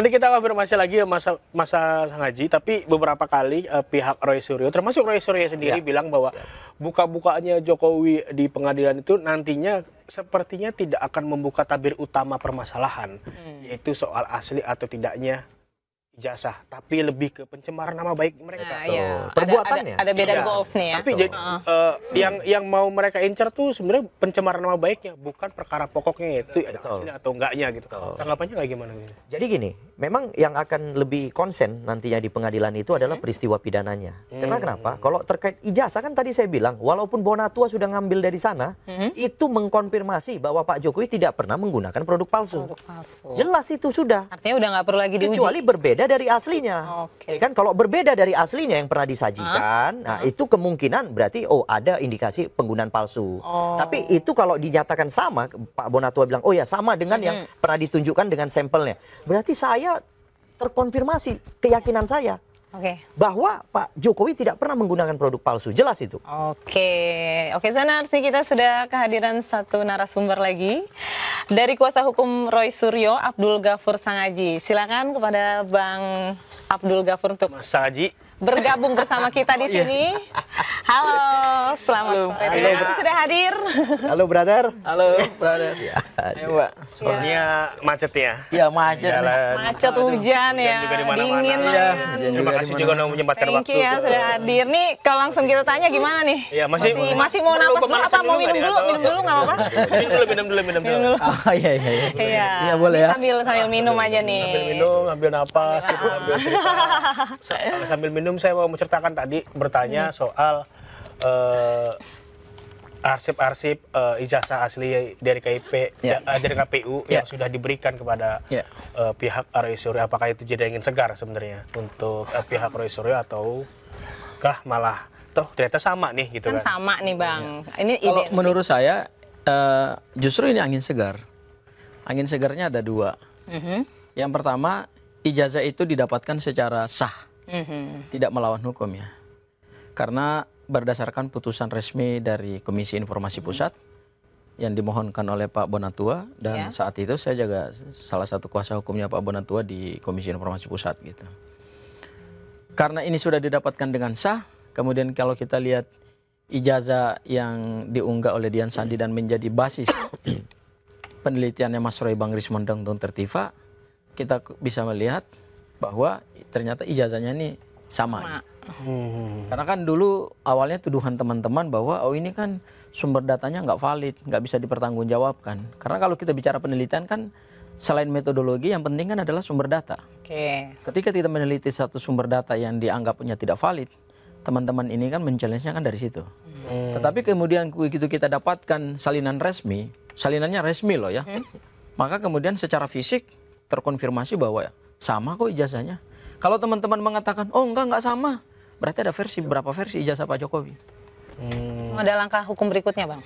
Nanti kita konfirmasi lagi ya masa Haji, tapi beberapa kali pihak Roy Suryo, termasuk Roy Suryo sendiri bilang bahwa buka-bukanya Jokowi di pengadilan itu nantinya sepertinya tidak akan membuka tabir utama permasalahan, yaitu soal asli atau tidaknya ijazah, tapi lebih ke pencemaran nama baik mereka. Nah, iya. Perbuatannya. Ada beda goals nih ya. Tapi jadi yang mau mereka incar tuh sebenarnya pencemaran nama baiknya, bukan perkara pokoknya itu asli atau enggaknya gitu. Tanggapannya kayak gimana gitu? Jadi gini, memang yang akan lebih konsen nantinya di pengadilan itu adalah peristiwa pidananya. Karena kenapa? Kalau terkait ijazah kan tadi saya bilang, walaupun Bonatua sudah ngambil dari sana, itu mengkonfirmasi bahwa Pak Jokowi tidak pernah menggunakan produk palsu. Jelas itu sudah. Artinya udah nggak perlu lagi diuji. Kecuali berbeda dari aslinya. Ya kan kalau berbeda dari aslinya yang pernah disajikan, nah itu kemungkinan berarti ada indikasi penggunaan palsu. Tapi itu kalau dinyatakan sama, Pak Bonatua bilang, oh ya sama dengan yang pernah ditunjukkan dengan sampelnya. Berarti saya terkonfirmasi keyakinan saya. Bahwa Pak Jokowi tidak pernah menggunakan produk palsu, jelas itu. Oke, Zanars, nih kita sudah kehadiran satu narasumber lagi dari kuasa hukum Roy Suryo, Abdul Ghafur Sangaji. Silakan kepada Bang Abdul Ghafur untuk Mas Haji bergabung bersama kita di sini. Halo, selamat sore. Terima kasih sudah hadir. Halo, brother. Halo, brother. Ayo, Mbak. Soalnya macet ya. Ya, macet. Macet, hujan ya, juga di mana-mana. dingin Iya. lah. Terima kasih juga udah menyempatkan Thank waktu. you ya sudah hadir. Nih kalau langsung kita tanya gimana nih? Iya, masih mau napas dulu apa mau minum dulu? Minum dulu nggak apa-apa? Minum dulu. Oh, iya. Iya. Iya, boleh ya. Sambil minum aja nih. Sambil minum, ambil napas, gitu, sambil cerita. Sambil minum saya mau menceritakan tadi bertanya soal arsip-arsip ijazah asli dari KIP, dari KPU yang sudah diberikan kepada pihak Roy Suryo. Apakah itu jadi angin segar sebenarnya untuk pihak Roy Suryo ataukah malah toh ternyata sama nih gitu kan? Sama nih Bang. Ini Kalau menurut saya justru ini angin segar. Angin segarnya ada dua. Yang pertama, ijazah itu didapatkan secara sah, tidak melawan hukum ya. Karena berdasarkan putusan resmi dari Komisi Informasi Pusat yang dimohonkan oleh Pak Bonatua, dan saat itu saya juga salah satu kuasa hukumnya Pak Bonatua di Komisi Informasi Pusat gitu. Karena ini sudah didapatkan dengan sah, kemudian kalau kita lihat ijazah yang diunggah oleh Dian Sandi dan menjadi basis penelitiannya Mas Roy Bang Rismondang Don Tertiva, kita bisa melihat bahwa ternyata ijazahnya ini sama. Karena kan dulu awalnya tuduhan teman-teman bahwa ini kan sumber datanya nggak valid, nggak bisa dipertanggungjawabkan. Karena kalau kita bicara penelitian kan selain metodologi yang penting kan adalah sumber data. Ketika kita meneliti satu sumber data yang dianggapnya tidak valid, teman-teman ini kan men-challenge-nya kan dari situ. Tetapi kemudian begitu kita dapatkan salinan resmi, salinannya resmi loh ya, maka kemudian secara fisik terkonfirmasi bahwa sama kok ijazahnya. Kalau teman-teman mengatakan, oh enggak sama, berarti ada berapa versi ijazah Pak Jokowi. Ada langkah hukum berikutnya Bang?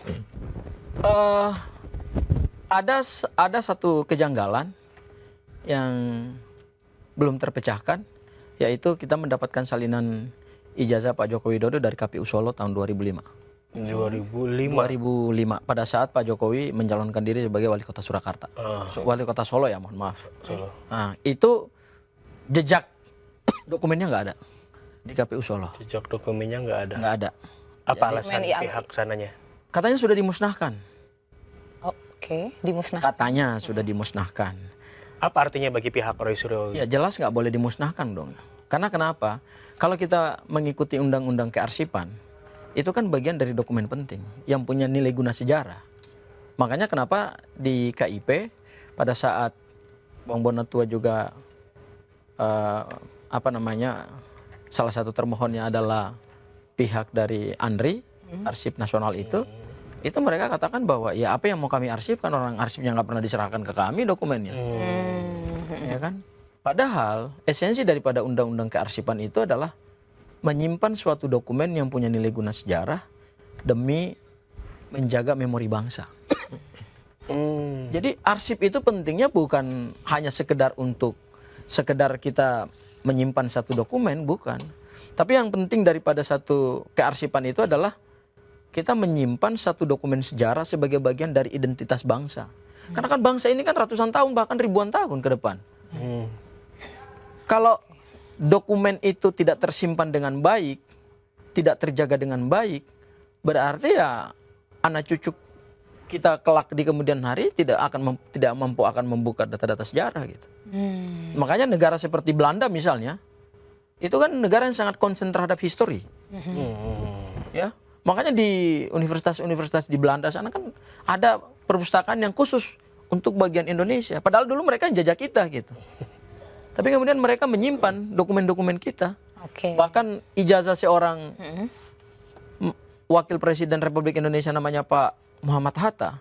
Ada satu kejanggalan yang belum terpecahkan, yaitu kita mendapatkan salinan ijazah Pak Joko Widodo dari KPU Solo tahun 2005. 2005 pada saat Pak Jokowi mencalonkan diri sebagai wali kota Surakarta. Wali kota Solo ya, mohon maaf. Nah, itu jejak dokumennya nggak ada di KPU Solo. Jejak dokumennya nggak ada. Nggak ada. Apa alasan pihak sananya? Katanya sudah dimusnahkan. Dimusnahkan. Katanya sudah dimusnahkan. Apa artinya bagi pihak Roy Suryo? Ya jelas nggak boleh dimusnahkan dong. Karena kenapa? Kalau kita mengikuti undang-undang kearsipan, itu kan bagian dari dokumen penting yang punya nilai guna sejarah. Makanya kenapa di KIP pada saat Bang Bonatua juga salah satu termohonnya adalah pihak dari ANRI, Arsip Nasional itu mereka katakan bahwa ya apa yang mau kami arsipkan, orang arsipnya nggak pernah diserahkan ke kami dokumennya. Ya kan? Padahal esensi daripada undang-undang kearsipan itu adalah menyimpan suatu dokumen yang punya nilai guna sejarah demi menjaga memori bangsa. Jadi arsip itu pentingnya bukan hanya sekedar kita menyimpan satu dokumen, bukan. Tapi yang penting daripada satu kearsipan itu adalah kita menyimpan satu dokumen sejarah sebagai bagian dari identitas bangsa. Karena kan bangsa ini kan ratusan tahun bahkan ribuan tahun ke depan. Kalau dokumen itu tidak tersimpan dengan baik, tidak terjaga dengan baik, berarti ya anak cucu kita kelak di kemudian hari tidak mampu akan membuka data-data sejarah gitu. Makanya negara seperti Belanda misalnya, itu kan negara yang sangat konsen terhadap histori. Ya, makanya di universitas-universitas di Belanda sana kan ada perpustakaan yang khusus untuk bagian Indonesia. Padahal dulu mereka yang jajah kita gitu. Tapi kemudian mereka menyimpan dokumen-dokumen kita. Bahkan ijazah seorang wakil presiden Republik Indonesia namanya Pak Muhammad Hatta.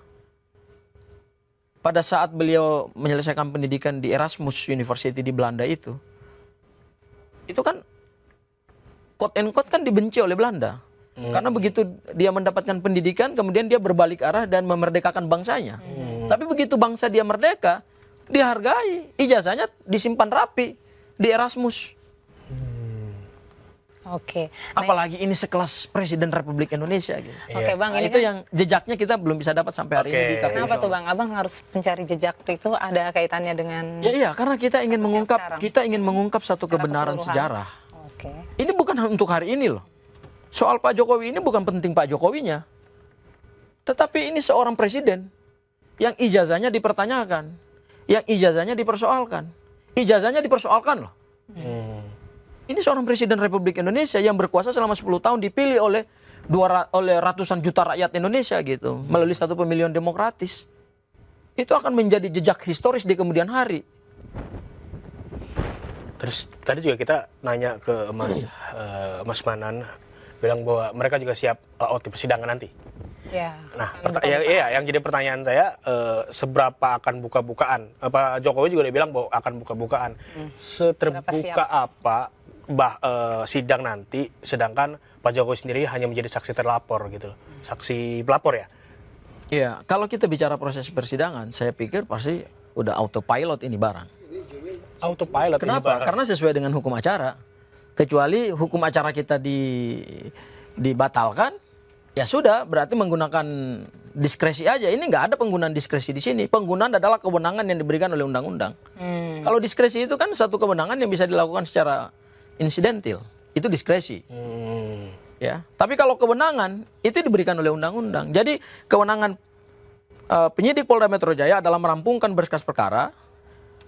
Pada saat beliau menyelesaikan pendidikan di Erasmus University di Belanda itu kan quote and quote kan dibenci oleh Belanda. Karena begitu dia mendapatkan pendidikan, kemudian dia berbalik arah dan memerdekakan bangsanya. Tapi begitu bangsa dia merdeka, dihargai, ijazahnya disimpan rapi di Erasmus. Apalagi ini sekelas Presiden Republik Indonesia gitu. Bang, Nah, ini itu kan yang jejaknya kita belum bisa dapat sampai hari ini di KPU. kenapa tuh Bang? Abang harus mencari jejak itu ada kaitannya dengan Iya, karena kita ingin mengungkap satu Secara kebenaran keseluruhan. sejarah. Ini bukan untuk hari ini loh. Soal Pak Jokowi ini bukan penting Pak Jokowinya. Tetapi ini seorang presiden yang ijazahnya dipertanyakan, yang ijazahnya dipersoalkan. Ijazahnya dipersoalkan loh. Ini seorang presiden Republik Indonesia yang berkuasa selama 10 tahun dipilih oleh ratusan juta rakyat Indonesia gitu, melalui satu pemilihan demokratis. Itu akan menjadi jejak historis di kemudian hari. Terus tadi juga kita nanya ke Mas Manan, bilang bahwa mereka juga siap di persidangan nanti. Nah, yang jadi pertanyaan saya, seberapa akan buka-bukaan? Pak Jokowi juga udah bilang bahwa akan buka-bukaan. Seterbuka apa sidang nanti, sedangkan Pak Jokowi sendiri hanya menjadi saksi terlapor gitu loh. Saksi pelapor ya? Iya, kalau kita bicara proses persidangan, saya pikir pasti udah autopilot ini barang. Autopilot. Kenapa? Karena sesuai dengan hukum acara. Kecuali hukum acara kita dibatalkan, ya sudah, berarti menggunakan diskresi aja. Ini nggak ada penggunaan diskresi di sini. Penggunaan adalah kewenangan yang diberikan oleh undang-undang. Kalau diskresi itu kan satu kewenangan yang bisa dilakukan secara insidentil. Itu diskresi. Ya. Tapi kalau kewenangan itu diberikan oleh undang-undang. Jadi kewenangan penyidik Polda Metro Jaya adalah merampungkan berkas perkara,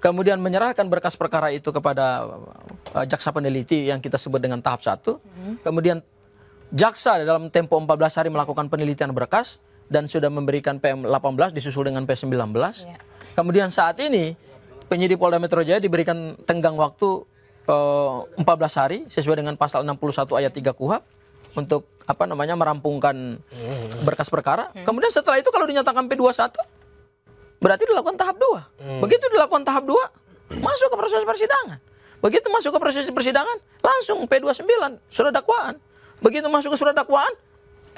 kemudian menyerahkan berkas perkara itu kepada jaksa peneliti yang kita sebut dengan tahap 1. Kemudian jaksa dalam tempo 14 hari melakukan penelitian berkas dan sudah memberikan PM18 disusul dengan P19. Kemudian saat ini penyidik Polda Metro Jaya diberikan tenggang waktu 14 hari sesuai dengan pasal 61 ayat 3 KUHP untuk merampungkan berkas perkara. Kemudian setelah itu kalau dinyatakan P21 berarti dilakukan tahap 2. Begitu dilakukan tahap 2, masuk ke proses persidangan. Begitu masuk ke proses persidangan, langsung P29, surat dakwaan. Begitu masuk ke surat dakwaan,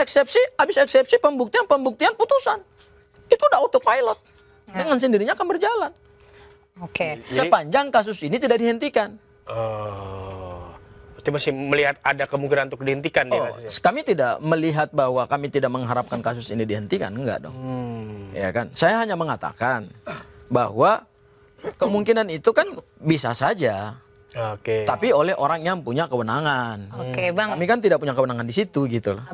eksepsi, habis eksepsi, pembuktian, putusan. Itu udah autopilot. Dengan sendirinya akan berjalan. Sepanjang kasus ini tidak dihentikan. Berarti masih melihat ada kemungkinan untuk dihentikan Kami tidak melihat bahwa kami tidak mengharapkan kasus ini dihentikan, enggak dong. Ya kan? Saya hanya mengatakan bahwa kemungkinan itu kan bisa saja. Tapi oleh orang yang punya kewenangan. Bang. Kami kan tidak punya kewenangan di situ gitu loh.